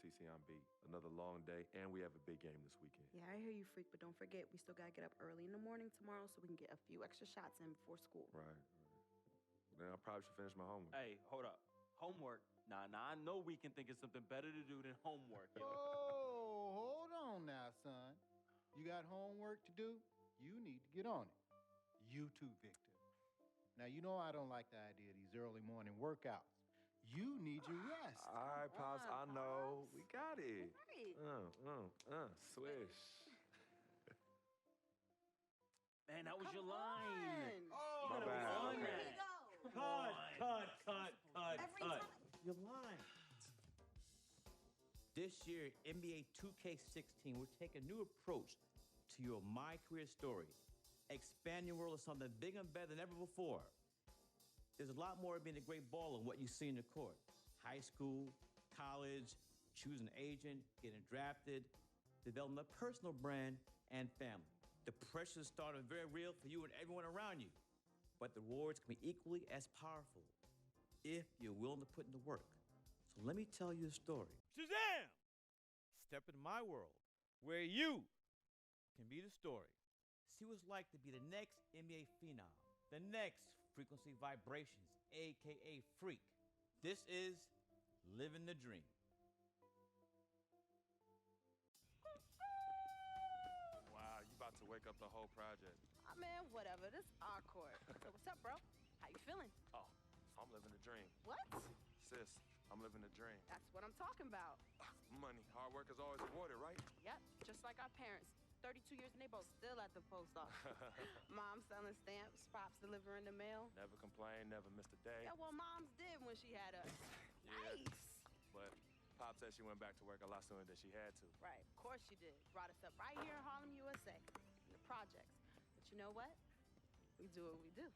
TCM beat. Another long day, and we have a big game this weekend. Yeah, I hear you, Freak, but don't forget, we still gotta get up early in the morning tomorrow so we can get a few extra shots in before school. Right. Then I probably should finish my homework. Hey, hold up. Homework? Nah, I know we can think of something better to do than homework. Oh, hold on now, son. You got homework to do? You need to get on it. You too, Victor. Now, you know I don't like the idea of these early morning workouts. You need your rest. All right, Pops, I know. Pops. We got it. Right. Swish. Man, that was Come your line. on. Oh, My bad. Here we go. Cut. Every time. Your line. This year, NBA 2K16 will take a new approach to your My Career story. Expand your world to something bigger and better than ever before. There's a lot more of being a great baller than what you see in the court. High school, college, choosing an agent, getting drafted, developing a personal brand, and family. The pressure is starting very real for you and everyone around you. But the rewards can be equally as powerful if you're willing to put in the work. So let me tell you a story. Shazam! Step into my world, where you can be the story. See what it's like to be the next NBA phenom, the next Frequency Vibrations, AKA Freak. This is Living the Dream. Wow, you about to wake up the whole project. Oh, man, whatever. This is our court. So what's up, bro? How you feeling? Oh, I'm living the dream. What? Sis, I'm living the dream. That's what I'm talking about. Money, hard work is always rewarded, right? Yep, just like our parents. 32 years and they both still at the post office. Mom selling stamps, Pops delivering the mail. Never complained, never missed a day. Yeah, well, Mom's did when she had us. Yeah. Nice. But Pop said she went back to work a lot sooner than she had to. Right, of course she did. Brought us up right here in Harlem, USA, in the projects. But you know what? We do what we do.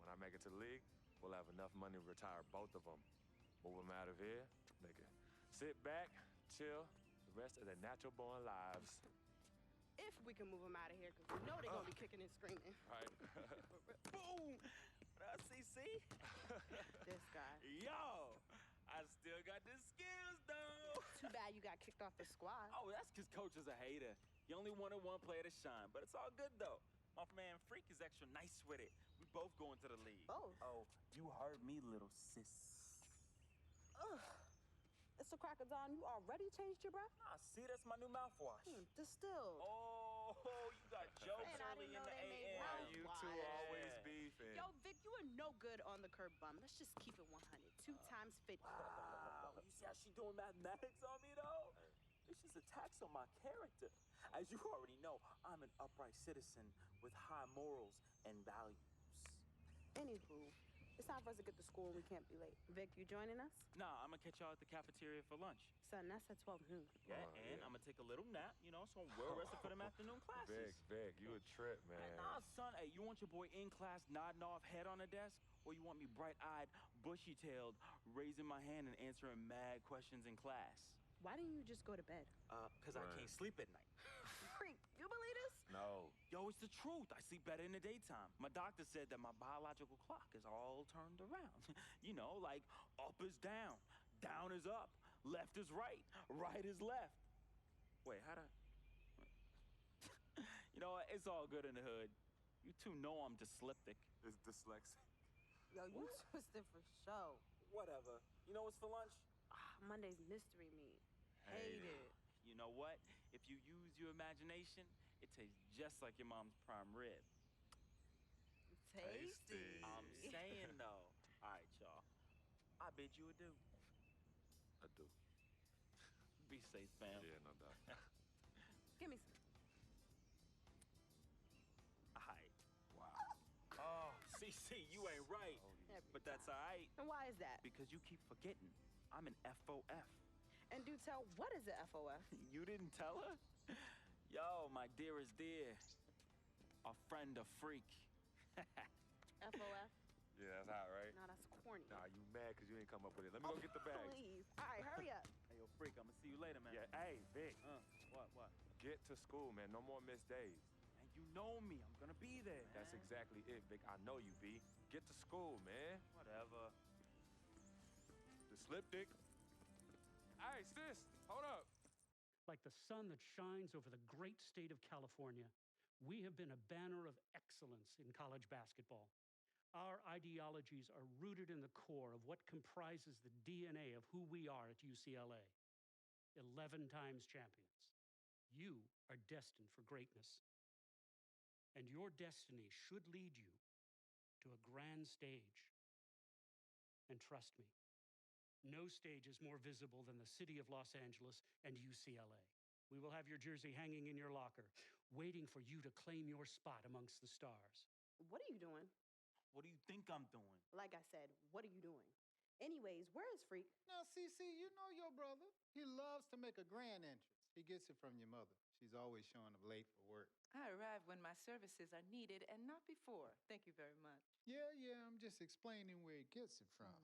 When I make it to the league, we'll have enough money to retire both of them. Move them out of here, they can sit back, chill, the rest of their natural-born lives. If we can move them out of here, because we know they're going to be kicking and screaming. Right. Boom! What up, CC? This guy. Yo, I still got the skills, though. Too bad you got kicked off the squad. Oh, that's because Coach is a hater. You only wanted one player to shine, but it's all good, though. My man Freak is extra nice with it. We both going to the league. Both? Oh, you heard me, little sis. Ugh. It's a crack of dawn. You already changed your breath? Nah, see, that's my new mouthwash. Distilled. Oh, you got jokes Man, I early didn't in know the they made AM. mouthwash. You two always beefing. Yo, Vic, you are no good on the curb bum. Let's just keep it 100. 2 times 50. Wow, you see how she doing mathematics on me, though? It's just a tax on my character. As you already know, I'm an upright citizen with high morals and values. Anywho, it's time for us to get to school and we can't be late. Vic, you joining us? Nah, I'm gonna catch y'all at the cafeteria for lunch. Son, that's at 12 noon. Yeah, Oh, and yeah. I'm gonna take a little nap, you know, so I'm well rested for them afternoon classes. Vic, you a trip, man. Nah, son, hey, you want your boy in class nodding off head on the desk? Or you want me bright-eyed, bushy-tailed, raising my hand and answering mad questions in class? Why didn't you just go to bed? Cause I can't sleep at night. Freak, you believe this? No. Yo, it's the truth. I sleep better in the daytime. My doctor said that my biological clock is all turned around. You know, like up is down, down is up, left is right, right is left. Wait, how'd I... You know what? It's all good in the hood. You two know I'm dyslexic. It's dyslexic. Yo, you twisted for show. Whatever. You know what's for lunch? Monday's mystery meat. Hate it. You know what? If you use your imagination, it tastes just like your mom's prime rib. Tasty. I'm saying, though. All right, y'all. I bid you adieu. I do. Be safe, fam. Yeah, no doubt. Give me some. All right. Wow. Oh, CC, you ain't right. But that's all right, And why is that? because you keep forgetting. I'm an FOF. And do tell, what is a FOF? You didn't tell her? Yo, my dearest dear. A friend, a freak. FOF? Yeah, that's hot, right? No, that's corny. Nah, you mad because you ain't come up with it. Let me go get the bags. Please. All right, hurry up. Hey, yo, freak, I'm gonna see you later, man. Yeah, hey, Vic, What? get to school, man. No more missed days. And you know me. I'm gonna be there, man. That's exactly it, Vic. I know you, B. Get to school, man. Whatever. The slip dick. Hey, sis, hold up. Like the sun that shines over the great state of California, we have been a banner of excellence in college basketball. Our ideologies are rooted in the core of what comprises the DNA of who we are at UCLA. 11 times champions. You are destined for greatness. And your destiny should lead you to a grand stage. And trust me, no stage is more visible than the city of Los Angeles and UCLA. We will have your jersey hanging in your locker, waiting for you to claim your spot amongst the stars. What are you doing? What do you think I'm doing? Like I said, what are you doing? Anyways, where is Freak? Now, CC, you know your brother. He loves to make a grand entrance. He gets it from your mother. She's always showing up late for work. I arrive when my services are needed and not before. Thank you very much. Yeah, I'm just explaining where he gets it from.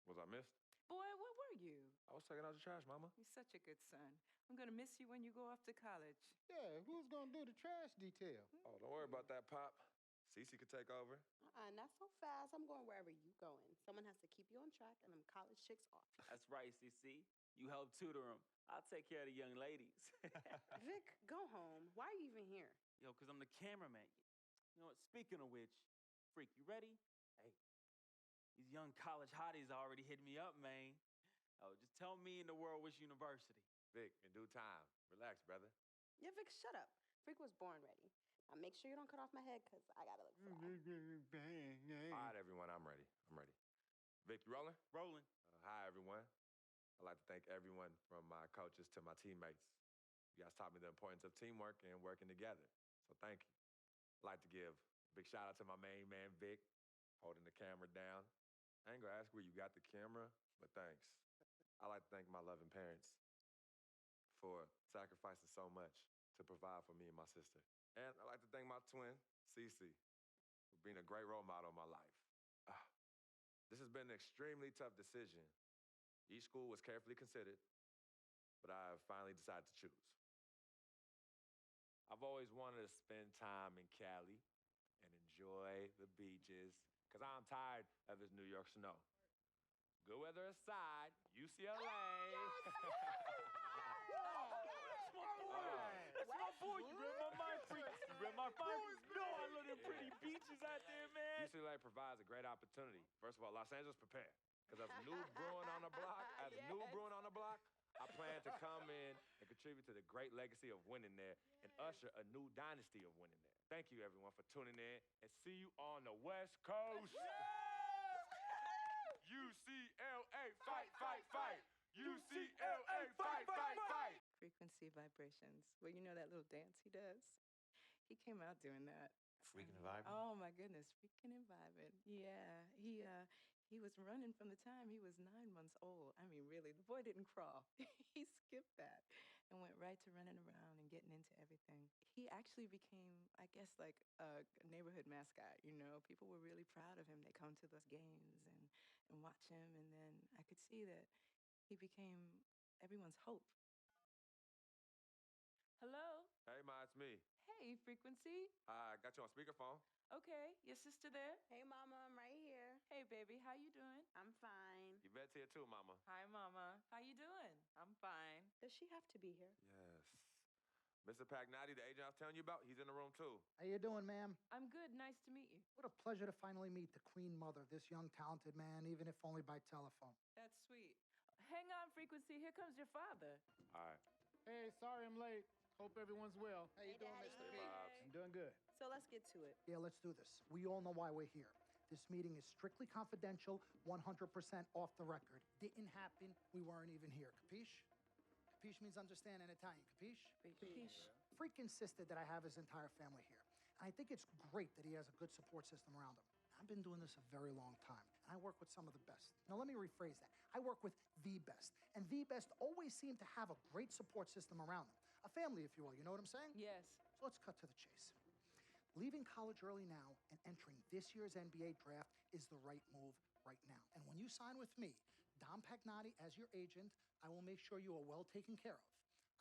Was I missed? Boy, where were you? I was taking out the trash, Mama. You're such a good son. I'm going to miss you when you go off to college. Yeah, who's gonna do the trash detail? Oh, don't worry about that, Pop. Cece could take over. Not so fast. I'm going wherever you going. Someone has to keep you on track and them college chicks off. That's right, CC. You help tutor them. I'll take care of the young ladies. Vic, go home. Why are you even here? Yo, because I'm the cameraman. You know what? Speaking of which, Freak, you ready? Hey, these young college hotties already hit me up, man. Oh, just tell me in the world which university. Vic, in due time. Relax, brother. Yeah, Vic, shut up. Freak was born ready. Now make sure you don't cut off my head, because I gotta look fly. All right, everyone, I'm ready. Vic, you rolling? Rolling. Hi, everyone. I'd like to thank everyone from my coaches to my teammates. You guys taught me the importance of teamwork and working together, so thank you. I'd like to give a big shout out to my main man, Vic, holding the camera down. I ain't gonna ask where you got the camera, but thanks. I'd like to thank my loving parents for sacrificing so much to provide for me and my sister. And I'd like to thank my twin, Cece, for being a great role model in my life. This has been an extremely tough decision. Each school was carefully considered, but I finally decided to choose. I've always wanted to spend time in Cali and enjoy the beaches, because I'm tired of this New York snow. Good weather aside, UCLA. That's my boy. You read my mind, Freak. You read my mind. No, I love them pretty beaches out there, man. UCLA provides a great opportunity. First of all, Los Angeles, prepare. Because as a new brewing on the block, I plan to come in and contribute to the great legacy of winning there and usher a new dynasty of winning there. Thank you, everyone, for tuning in, and see you on the West Coast. UCLA, fight, fight, fight. UCLA, fight, fight, fight. Frequency vibrations. Well, you know that little dance he does? He came out doing that. Freaking and vibing. Oh, my goodness. Freaking and vibing. Yeah. He was running from the time he was 9 months old. I mean, really, the boy didn't crawl. He skipped that and went right to running around and getting into everything. He actually became, I guess, like a neighborhood mascot, you know? People were really proud of him. They come to those games and watch him, and then I could see that he became everyone's hope. Hello? Hey, Ma, it's me. Hey, Frequency. I got you on speakerphone. Okay, your sister there? Hey, Mama, I'm right here. Hey, baby, how you doing? I'm fine. Yvette's here too, Mama. Hi, Mama. How you doing? I'm fine. Does she have to be here? Yes. Mr. Pagnotti, the agent I was telling you about, he's in the room too. How you doing, ma'am? I'm good. Nice to meet you. What a pleasure to finally meet the queen mother of this young, talented man, even if only by telephone. That's sweet. Hang on, Frequency. Here comes your father. All right. Hey, sorry I'm late. Hope everyone's well. How you doing, Mr. P? I'm doing good. So let's get to it. Yeah, let's do this. We all know why we're here. This meeting is strictly confidential, 100% off the record. Didn't happen. We weren't even here. Capiche? Capiche means understand in Italian. Capiche? Capiche. Freak insisted that I have his entire family here. And I think it's great that he has a good support system around him. I've been doing this a very long time, and I work with some of the best. Now, let me rephrase that. I work with the best, and the best always seem to have a great support system around them. A family, if you will. You know what I'm saying? Yes. So let's cut to the chase. Leaving college early now and entering this year's NBA draft is the right move right now. And when you sign with me, Dom Pagnotti, as your agent, I will make sure you are well taken care of.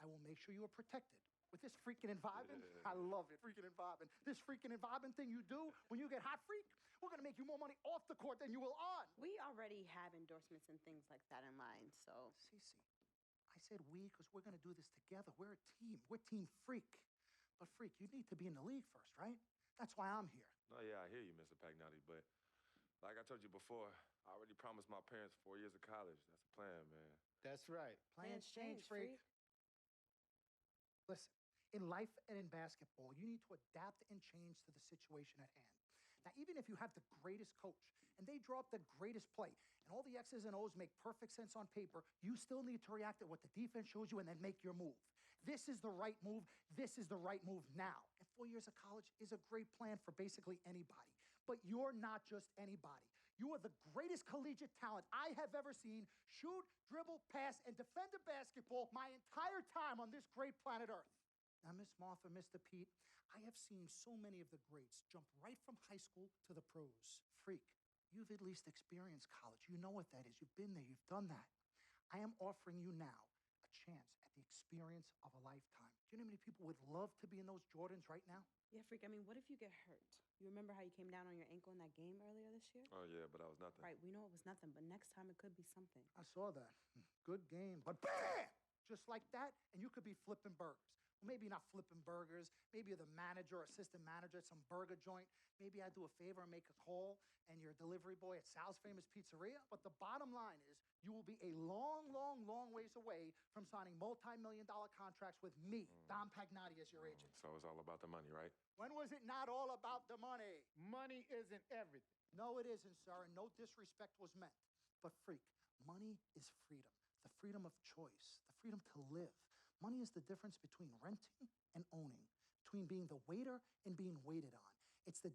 I will make sure you are protected. with this freaking and vibing. I love it, freaking and vibing. This freaking and vibing thing you do when you get hot, freak, we're gonna make you more money off the court than you will on. We already have endorsements and things like that in line, so. Cece, I said we because we're gonna do this together. We're a team. We're Team Freak. But Freak, you need to be in the league first, right? That's why I'm here. No, yeah, I hear you, Mr. Pagnotti, but like I told you before, I already promised my parents 4 years of college. That's the plan, man. That's right. Plans change, Freak. Listen, in life and in basketball, you need to adapt and change to the situation at hand. Now, even if you have the greatest coach and they draw up the greatest play and all the X's and O's make perfect sense on paper, you still need to react to what the defense shows you and then make your move. This is the right move. This is the right move now. And 4 years of college is a great plan for basically anybody. But you're not just anybody. You are the greatest collegiate talent I have ever seen shoot, dribble, pass, and defend a basketball my entire time on this great planet Earth. Now, Miss Martha, Mr. Pete, I have seen so many of the greats jump right from high school to the pros. Freak, you've at least experienced college. You know what that is. You've been there. You've done that. I am offering you now a chance at the experience of a lifetime. Do you know how many people would love to be in those Jordans right now? Yeah, Freak, I mean, what if you get hurt? You remember how you came down on your ankle in that game earlier this year? Oh, yeah, but that was nothing. Right, we know it was nothing, but next time it could be something. I saw that. Good game. But bam! Just like that, and you could be flipping burgers. Well, maybe not flipping burgers. Maybe you're the manager or assistant manager at some burger joint. Maybe I do a favor and make a call, and you're a delivery boy at Sal's Famous Pizzeria. But the bottom line is, you will be a long, long, long ways away from signing multi-million-dollar contracts with me, Dom Pagnotti, as your agent. So it's all about the money, right? When was it not all about the money? Money isn't everything. No, it isn't, sir, and no disrespect was meant. But Freak, money is freedom. The freedom of choice, the freedom to live. Money is the difference between renting and owning, between being the waiter and being waited on. It's the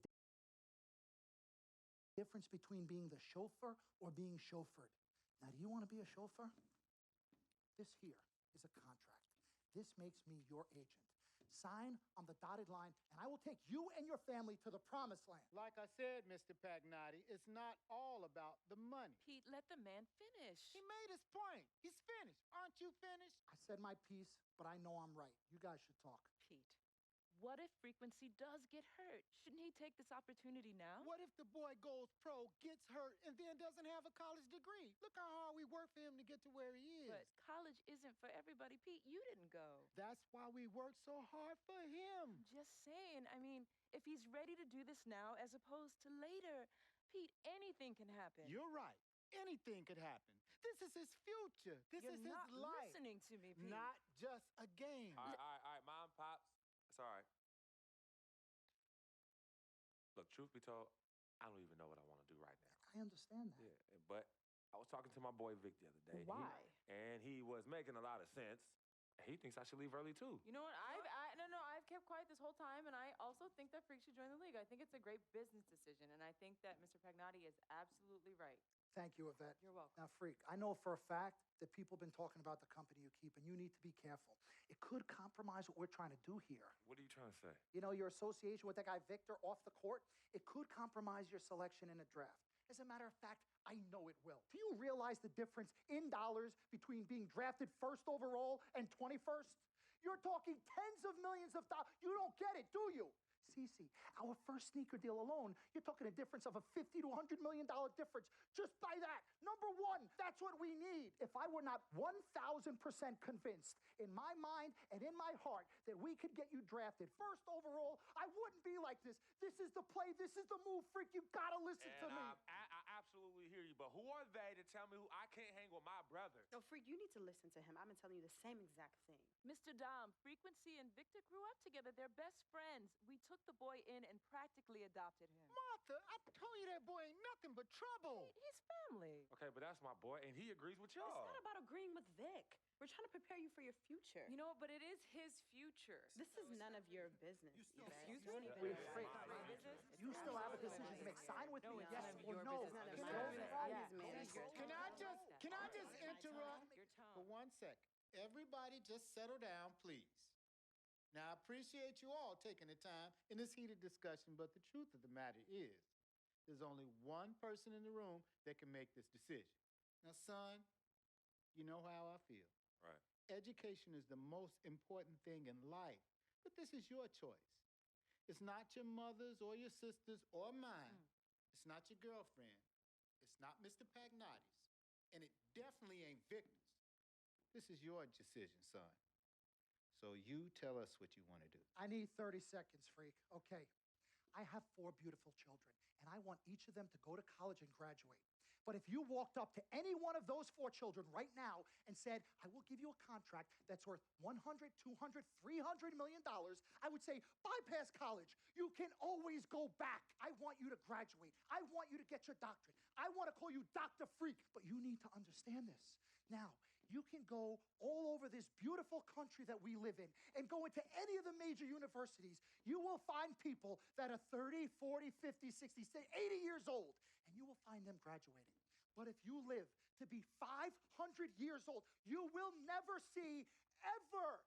difference between being the chauffeur or being chauffeured. Now, do you want to be a chauffeur? This here is a contract. This makes me your agent. Sign on the dotted line, and I will take you and your family to the promised land. Like I said, Mr. Pagnotti, it's not all about the money. Pete, let the man finish. He made his point. He's finished. Aren't you finished? I said my piece, but I know I'm right. You guys should talk. Pete, what if Frequency does get hurt? Shouldn't he take this opportunity now? What if the boy goes pro, gets hurt, and then doesn't have a college degree? Look how hard we worked for him to get to where he is. But college isn't for everybody. Pete, you didn't go. That's why we worked so hard for him. Just saying. I mean, if he's ready to do this now as opposed to later, Pete, anything can happen. You're right. Anything could happen. This is his future. This You're is not his life. listening to me, Pete. Not just a game. All right, Mom, Pops. It's all right. Look, truth be told, I don't even know what I want to do right now. I understand that. Yeah, but I was talking to my boy Vic the other day. Why? And he was making a lot of sense. He thinks I should leave early, too. You know what? I've kept quiet this whole time, and I also think that Freak should join the league. I think it's a great business decision, and I think that Mr. Pagnotti is absolutely right. Thank you, Yvette. You're welcome. Now, Freak, I know for a fact that people have been talking about the company you keep, and you need to be careful. It could compromise what we're trying to do here. What are you trying to say? You know, your association with that guy Victor off the court, it could compromise your selection in a draft. As a matter of fact, I know it will. Do you realize the difference in dollars between being drafted first overall and 21st? You're talking tens of millions of dollars. You don't get it, do you? Cece, our first sneaker deal alone, you're talking a difference of a $50 to $100 million difference just by that. Number one, that's what we need. If I were not 1,000% convinced in my mind and in my heart that we could get you drafted first overall, I wouldn't be like this. This is the play. This is the move, Freak. You gotta listen to me. I absolutely hear you, but who are they to tell me who I can't hang with my brother? No, Freak, you need to listen to him. I've been telling you the same exact thing. Mr. Dom, Frequency and Victor grew up together. They're best friends. We took the boy in and practically adopted him. Martha, I told you that boy ain't nothing but trouble. He's family. Okay, but that's my boy, and he agrees with y'all. It's not about agreeing with Vic. We're trying to prepare you for your future. You know, but it is his future. This is none of your business. Excuse Don't me? even Freak, My business? you still have a decision to make. Sign with me, it's yes none of or your no. business. Can None of I- it. He's manager. Can I just interrupt Your tone. for 1 second? Everybody just settle down, please. Now, I appreciate you all taking the time in this heated discussion, but the truth of the matter is, there's only one person in the room that can make this decision. Now, son, you know how I feel. Right. Education is the most important thing in life, but this is your choice. It's not your mother's or your sister's or mine. It's not your girlfriend. It's not Mr. Pagnotti's. And it definitely ain't Victor's. This is your decision, son. So you tell us what you want to do. I need 30 seconds, freak. Okay. I have 4 beautiful children, and I want each of them to go to college and graduate. But if you walked up to any one of those 4 children right now and said, I will give you a contract that's worth $100, $200, $300 million, I would say, bypass college. You can always go back. I want you to graduate. I want you to get your doctorate. I want to call you Dr. Freak, but you need to understand this. Now, you can go all over this beautiful country that we live in and go into any of the major universities. You will find people that are 30, 40, 50, 60, 80 years old, and you will find them graduating. But if you live to be 500 years old, you will never see ever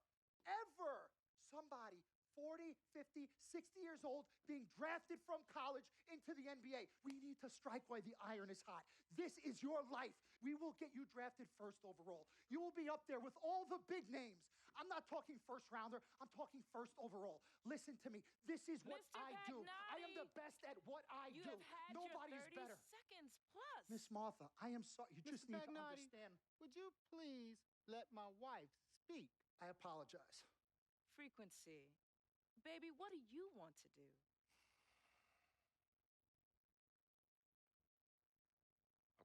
somebody 40, 50, 60 years old being drafted from college into the NBA. We need to strike while the iron is hot. This is your life. We will get you drafted first overall. You will be up there with all the big names. I'm not talking first rounder. I'm talking first overall. Listen to me. This is what Mr. I do. I am the Pagnotti, best at what I You do. have had Nobody your is 30 better. seconds plus. Miss Martha, I am sorry. You just Mr. need to Pagnotti, understand. would you please let my wife speak? I apologize. Frequency. Baby, what do you want to do?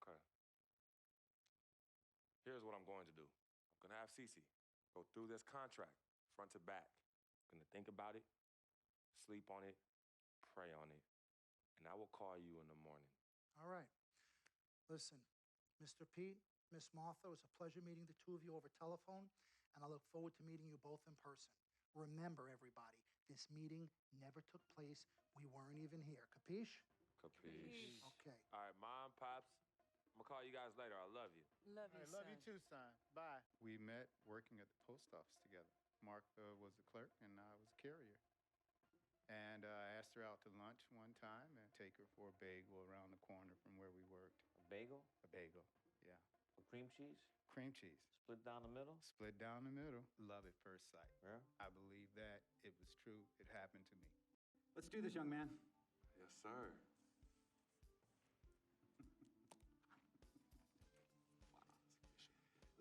Okay. Here's what I'm going to do. I'm going to have Cece go through this contract front to back. I'm going to think about it, sleep on it, pray on it, and I will call you in the morning. All right. Listen, Mr. Pete, Miss Martha, it was a pleasure meeting the two of you over telephone, and I look forward to meeting you both in person. Remember, everybody, this meeting never took place. We weren't even here. Capiche? Capiche. Okay. All right, Mom, Pops, I'm going to call you guys later. I love you. Love you, I love you too, son. Bye. We met working at the post office together. Mark was the clerk, and I was a carrier. And I asked her out to lunch one time and take her for a bagel around the corner from where we worked. A bagel? A bagel, yeah. With cream cheese? Cream cheese. Split down the middle? Split down the middle. Love at first sight. Yeah. I believe that it was true. It happened to me. Let's do this, young man. Yes, sir.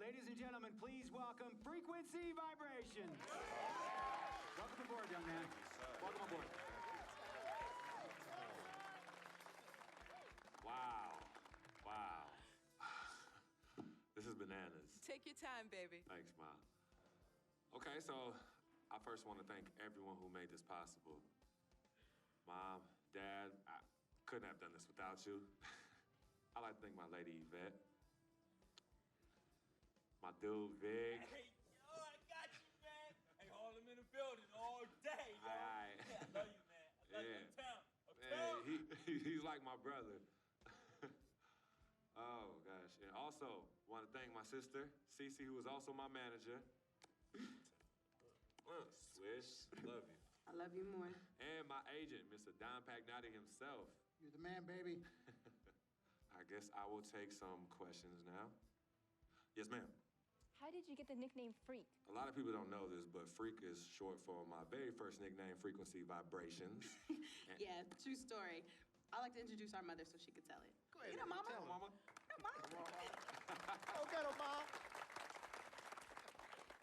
Ladies and gentlemen, please welcome Frequency Vibration. Welcome aboard, young man. Welcome aboard. Wow. Wow. This is bananas. Take your time, baby. Thanks, Mom. Okay, so I first want to thank everyone who made this possible. Mom, Dad, I couldn't have done this without you. I'd like to thank my lady Yvette, my dude Vic. Hey, yo, I got you, man. Hey, hold him in the building all day, yo. Aight. Yeah, I love you, man. I love you. Yeah. Uptown. He's like my brother. Oh, gosh. And also, want to thank my sister, Cece, who is also my manager. Swish, love you. I love you more. And my agent, Mr. Don Pagnotti himself. You're the man, baby. I guess I will take some questions now. Yes, ma'am. How did you get the nickname Freak? A lot of people don't know this, but Freak is short for my very first nickname, Frequency Vibrations. Yeah, true story. I like to introduce our mother so she could tell it. Go ahead. You know, Mama. Tell her, Mama. Go get her, Mom.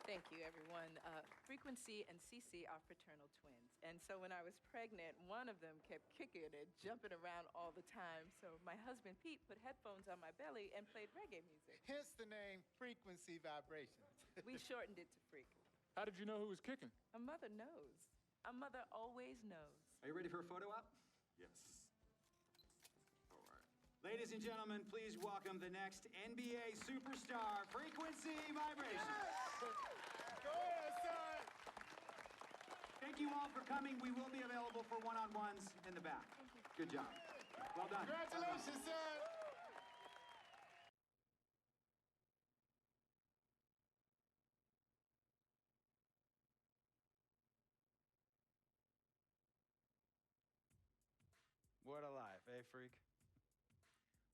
Thank you, everyone. Frequency and Cece are fraternal twins. And so when I was pregnant, one of them kept kicking and jumping around all the time. So my husband, Pete, put headphones on my belly and played reggae music. Hence the name Frequency Vibrations. We shortened it to Freak. How did you know who was kicking? A mother knows. A mother always knows. Are you ready for a photo op? Yes. All right. Ladies and gentlemen, please welcome the next NBA superstar, Frequency Vibration. Go ahead, son. Thank you all for coming. We will be available for one-on-ones in the back. Good job. Well done. Congratulations, son. What a life, eh, Freak?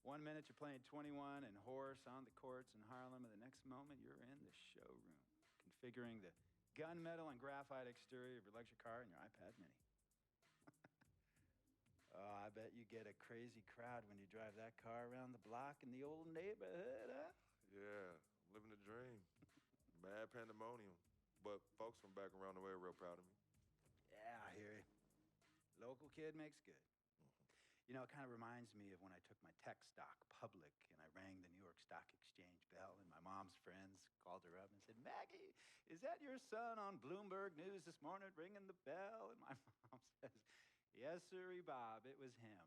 1 minute you're playing 21 and Horace on the courts in Harlem, and the next moment you're in the showroom. configuring the gunmetal and graphite exterior of your luxury car and your iPad mini. Oh, I bet you get a crazy crowd when you drive that car around the block in the old neighborhood, huh? Yeah, I'm living the dream. Mad pandemonium. But folks from back around the way are real proud of me. Yeah, I hear you. Local kid makes good. You know, it kind of reminds me of when I took my tech stock public and I rang the New York Stock Exchange bell, and my mom's friends called her up and said, "Maggie, is that your son on Bloomberg News this morning ringing the bell?" And my mom says, "Yes, sirree, Bob, it was him."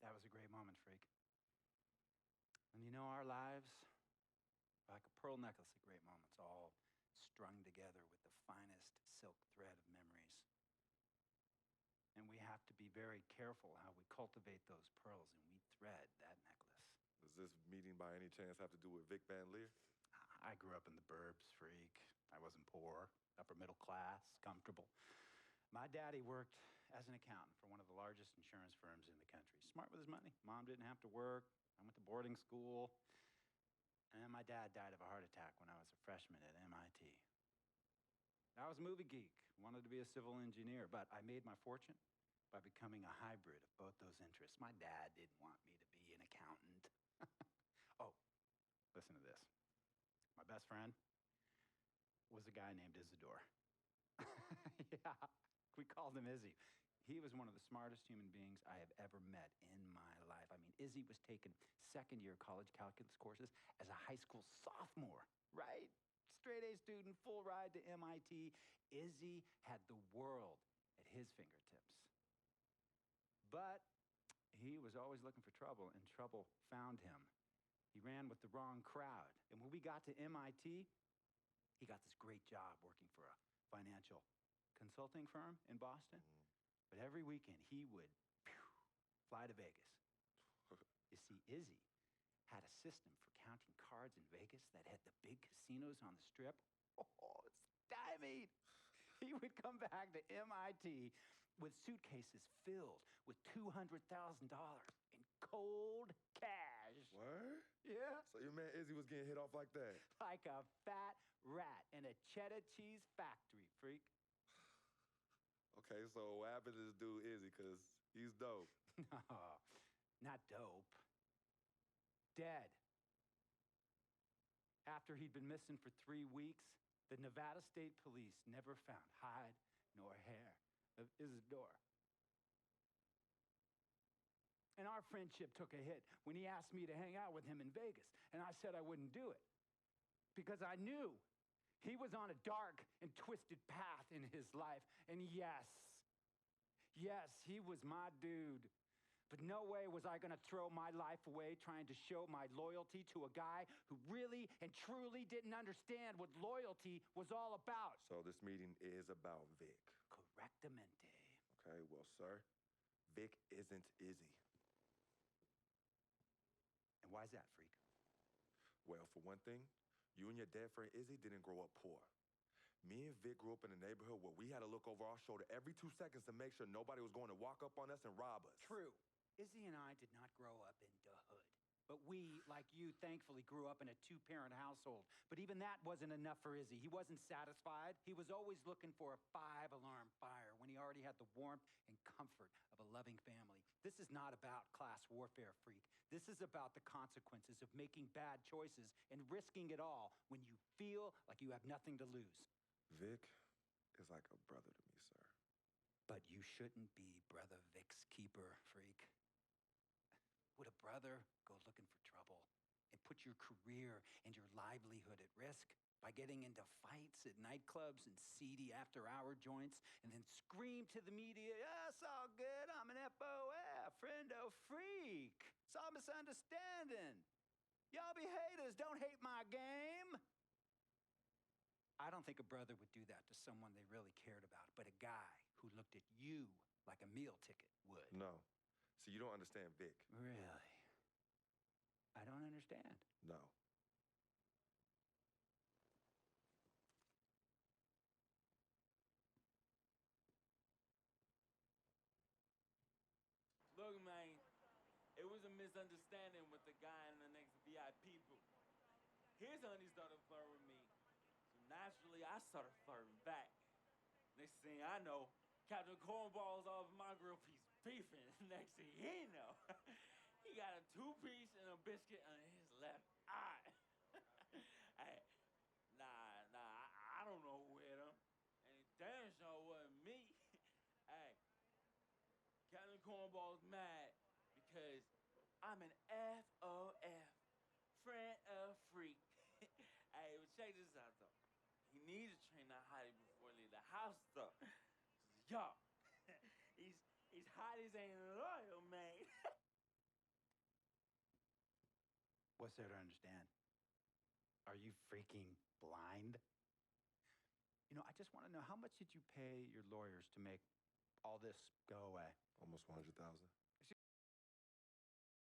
That was a great moment, freak. And you know, our lives, like a pearl necklace of great moments, all strung together with the finest silk thread of memories. And we have to be very careful how we cultivate those pearls and we thread that necklace. Does this meeting by any chance have to do with Vic Van Leer? I grew up in the burbs, freak. I wasn't poor, upper middle class, comfortable. My daddy worked as an accountant for one of the largest insurance firms in the country. Smart with his money. Mom didn't have to work. I went to boarding school. And then my dad died of a heart attack when I was a freshman at MIT. I was a movie geek, wanted to be a civil engineer, but I made my fortune by becoming a hybrid of both those interests. My dad didn't want me to be an accountant. Oh, listen to this. My best friend was a guy named Isidore. Yeah, we called him Izzy. He was one of the smartest human beings I have ever met in my life. I mean, Izzy was taking second-year college calculus courses as a high school sophomore, right? Straight-A student, full ride to MIT. Izzy had the world at his fingertips. But he was always looking for trouble, and trouble found him. He ran with the wrong crowd. And when we got to MIT, he got this great job working for a financial consulting firm in Boston. But every weekend, he would fly to Vegas. You see, Izzy had a system for counting cards in Vegas that had the big casinos on the strip. Oh, stymied. He would come back to MIT with suitcases filled with $200,000 in cold cash. What? Yeah. So your man Izzy was getting hit off like that? Like a fat rat in a cheddar cheese factory, freak. Okay, so what happened to this dude Izzy? Because he's dope. No, not dope. Dead. After he'd been missing for 3 weeks, the Nevada State Police never found hide nor hair of Isidore. And our friendship took a hit when he asked me to hang out with him in Vegas, and I said I wouldn't do it because I knew he was on a dark and twisted path in his life. And yes, he was my dude. But no way was I going to throw my life away trying to show my loyalty to a guy who really and truly didn't understand what loyalty was all about. So this meeting is about Vic. Correctamente. Okay, well, sir, Vic isn't Izzy. And why's that, freak? Well, for one thing, you and your dead friend Izzy didn't grow up poor. Me and Vic grew up in a neighborhood where we had to look over our shoulder every 2 seconds to make sure nobody was going to walk up on us and rob us. True. Izzy and I did not grow up in the hood. But we, like you, thankfully grew up in a 2-parent household. But even that wasn't enough for Izzy. He wasn't satisfied. He was always looking for a 5-alarm fire when he already had the warmth and comfort of a loving family. This is not about class warfare, freak. This is about the consequences of making bad choices and risking it all when you feel like you have nothing to lose. Vic is like a brother to me, sir. But you shouldn't be Brother Vic's keeper, freak. Would a brother go looking for trouble and put your career and your livelihood at risk by getting into fights at nightclubs and seedy after-hour joints and then scream to the media, "Yeah, it's all good, I'm an FOF, friendo freak. It's all misunderstanding. Y'all be haters, don't hate my game." I don't think a brother would do that to someone they really cared about, but a guy who looked at you like a meal ticket would. No. So you don't understand Vic. Really? I don't understand. No. Look, man, it was a misunderstanding with the guy in the next VIP booth. His honey started flirting with me. So naturally, I started flirting back. Next thing I know, Captain Cornball's off my grill piece beefing. Next thing he know, he got a 2-piece and a biscuit on his left eye. Hey, I don't know who hit him. And it damn sure wasn't me. Hey, Captain Cornball's mad because I'm an FOF, friend of freak. Hey, but check this out, though. He needs to train that hottie before he leave the house, though. Yo, these hotties ain't loyal, man. What's there to understand? Are you freaking blind? You know, I just want to know, how much did you pay your lawyers to make all this go away? Almost 100,000.